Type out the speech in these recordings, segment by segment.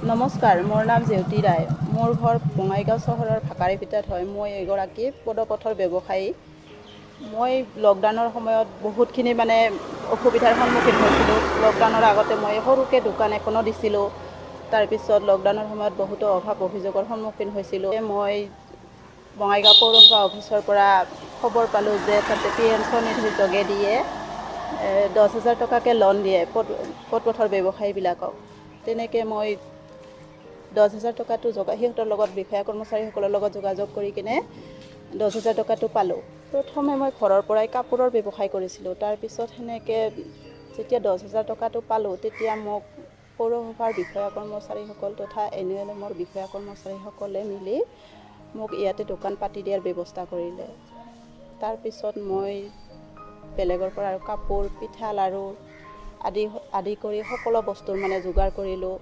নমস্কাৰ, মোৰ নাম জেউতি ৰায়। মোৰ ঘৰ বঙাইগাঁও চহৰৰ ভাকাৰীপিটাত হয়। মই এগৰাকী পদপথৰ ব্যৱসায়ী। মই লকডাউনৰ সময়ত বহুতখিনি অসুবিধাৰ সন্মুখীন হৈছিলোঁ। লকডাউনৰ আগতে মই সৰুকৈ দোকান এখনো দিছিলোঁ। তাৰপিছত লকডাউনৰ সময়ত বহুতো অভাৱ অভিযোগৰ সন্মুখীন হৈছিলোঁ। মই বঙাইগাঁও পৌৰসভা অফিচৰ পৰা খবৰ পালোঁ যে তাতে PM স্বনিধিৰ যোগেদিয়ে 10,000 টকাকৈ লোন দিয়ে পদপথৰ ব্যৱসায়ীবিলাকক। তেনেকৈ মই 10,000 টকাটো সিহঁতৰ লগত বিষয়া কৰ্মচাৰীসকলৰ লগত যোগাযোগ কৰি কিনে 10,000 টকাটো পালোঁ। প্ৰথমে মই ঘৰৰ পৰাই কাপোৰৰ ব্যৱসায় কৰিছিলোঁ। তাৰপিছত সেনেকৈ যেতিয়া 10,000 টকাটো পালোঁ, তেতিয়া মোক পৌৰসভাৰ বিষয়া কৰ্মচাৰীসকল তথা NLMৰ বিষয়া কৰ্মচাৰীসকলে মিলি মোক ইয়াতে দোকান পাতি দিয়াৰ ব্যৱস্থা কৰিলে। তাৰপিছত মই বেলেগৰ পৰা আৰু কাপোৰ, পিঠা, লাড়ু আদি কৰি সকলো বস্তুৰ যোগাৰ কৰিলোঁ।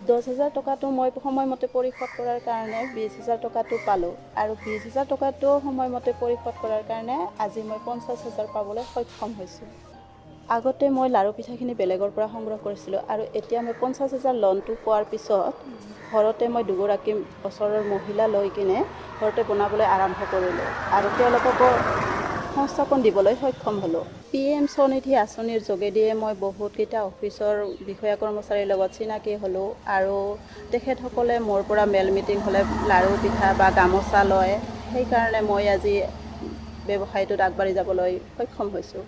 10,000 টকাটো মই সময়মতে পৰিশোধ কৰাৰ কাৰণে 20,000 টকাটো পালোঁ আৰু 20,000 টকাটো সময়মতে পৰিশোধ কৰাৰ কাৰণে আজি মই 50,000 পাবলৈ সক্ষম হৈছোঁ। আগতে মই লাড়ু পিঠাখিনি বেলেগৰ পৰা সংগ্ৰহ কৰিছিলোঁ আৰু এতিয়া মই 50,000 লোনটো পোৱাৰ পিছত ঘৰতে মই দুগৰাকী ওচৰৰ মহিলা লৈ কিনে ঘৰতে বনাবলৈ আৰম্ভ কৰিলোঁ আৰু তেওঁলোককো সংস্থাপন দিবলৈ সক্ষম হ'লোঁ। PM স্বনিধি আঁচনিৰ যোগেদিয়ে মই বহুতকেইটা অফিচৰ বিষয়া কৰ্মচাৰীৰ লগত চিনাকি হ'লোঁ আৰু তেখেতসকলে মোৰ পৰা মেল মিটিং হ'লে লাড়ু পিঠা বা গামোচা লয়। সেইকাৰণে মই আজি ব্যৱসায়টোত আগবাঢ়ি যাবলৈ সক্ষম হৈছোঁ।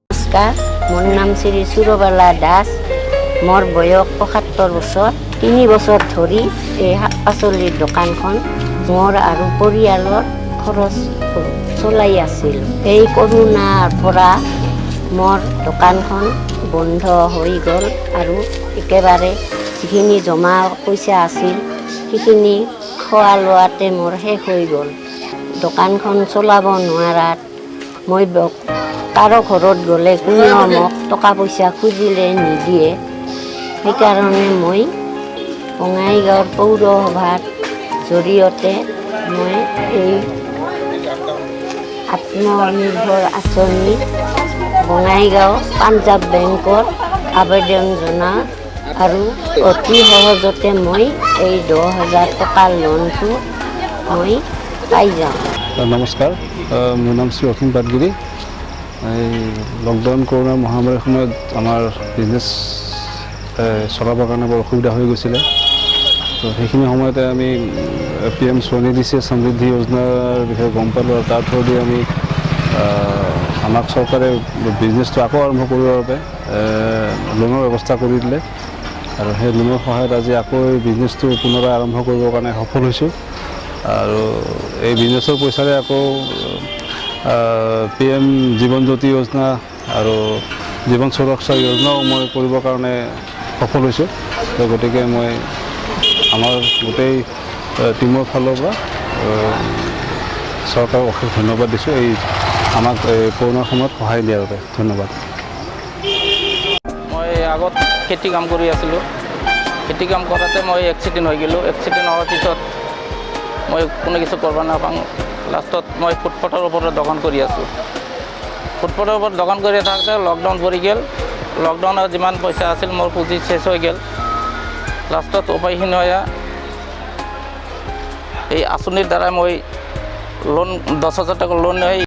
নমস্কাৰ, মোৰ নাম শ্ৰী সুৰবালা দাস। মোৰ বয়স 75 বছৰ। 3 বছৰ ধৰি এই শাক পাচলিৰ দোকানখন মোৰ আৰু পৰিয়ালৰ খৰচ চলাই আছিল। এই কৰোণাৰ পৰা মোৰ দোকানখন বন্ধ হৈ গ'ল আৰু একেবাৰে যিখিনি জমা পইচা আছিল সেইখিনি খোৱা লোৱাতে মোৰ শেষ হৈ গ'ল। দোকানখন চলাব নোৱাৰাত মই কাৰো ঘৰত গ'লে কোনেও মোক টকা পইচা খুজিলে নিদিয়ে। সেইকাৰণে মই বঙাইগাঁৱৰ পৌৰসভাৰ জৰিয়তে মই এই আত্মনিৰ্ভৰ আঁচনি বঙাইগাঁও পাঞ্জাৱ বেংকত আবেদন জনাওঁ আৰু অতি সহজতে মই এই 10,000 টকাৰ লোনটো মই পাই যাওঁ। নমস্কাৰ, মোৰ নাম শ্ৰী অসীম পাটগিৰি। এই লকডাউন কৰোণা মহামাৰীৰ সময়ত আমাৰ বিজনেছ চলাবৰ কাৰণে বৰ অসুবিধা হৈ গৈছিলে। তো সেইখিনি সময়তে আমি PM স্বনিধি সমৃদ্ধি যোজনাৰ বিষয়ে গম পালোঁ আৰু তাৰ থ্ৰুদি আমি আমাক চৰকাৰে বিজনেছটো আকৌ আৰম্ভ কৰিবৰ বাবে লোনৰ ব্যৱস্থা কৰি দিলে আৰু সেই লোনৰ সহায়ত আজি আকৌ এই বিজনেছটো পুনৰাই আৰম্ভ কৰিবৰ কাৰণে সফল হৈছোঁ। আৰু এই বিজনেছৰ পইচাৰে আকৌ PM জীৱন জ্যোতি যোজনা আৰু জীৱন সুৰক্ষা যোজনাও মই কৰিবৰ কাৰণে সফল হৈছোঁ। তো গতিকে মই আমাৰ গোটেই টীমৰ ফালৰ পৰা চৰকাৰক অশেষ ধন্যবাদ দিছোঁ এই আমাক কৰোণাৰ সময়ত সহায় দিয়াৰ বাবে। ধন্যবাদ। মই আগত খেতি কাম কৰি আছিলোঁ। খেতি কাম কৰাতে মই এক্সিডেণ্ট হৈ গ'লোঁ। এক্সিডেণ্ট হোৱাৰ পিছত মই কোনো কিছু কৰিব নাপাওঁ। লাষ্টত মই ফুটপাথৰ ওপৰত দোকান কৰি আছোঁ। ফুটপাথৰ ওপৰত দোকান কৰি থাকোঁতে লকডাউন পৰি গ'ল। লকডাউনত যিমান পইচা আছিল মোৰ পুঁজি শেষ হৈ গ'ল। লাষ্টত উপায়হীন হৈ এই আঁচনিৰ দ্বাৰা মই 10,000 টকা লোন লৈ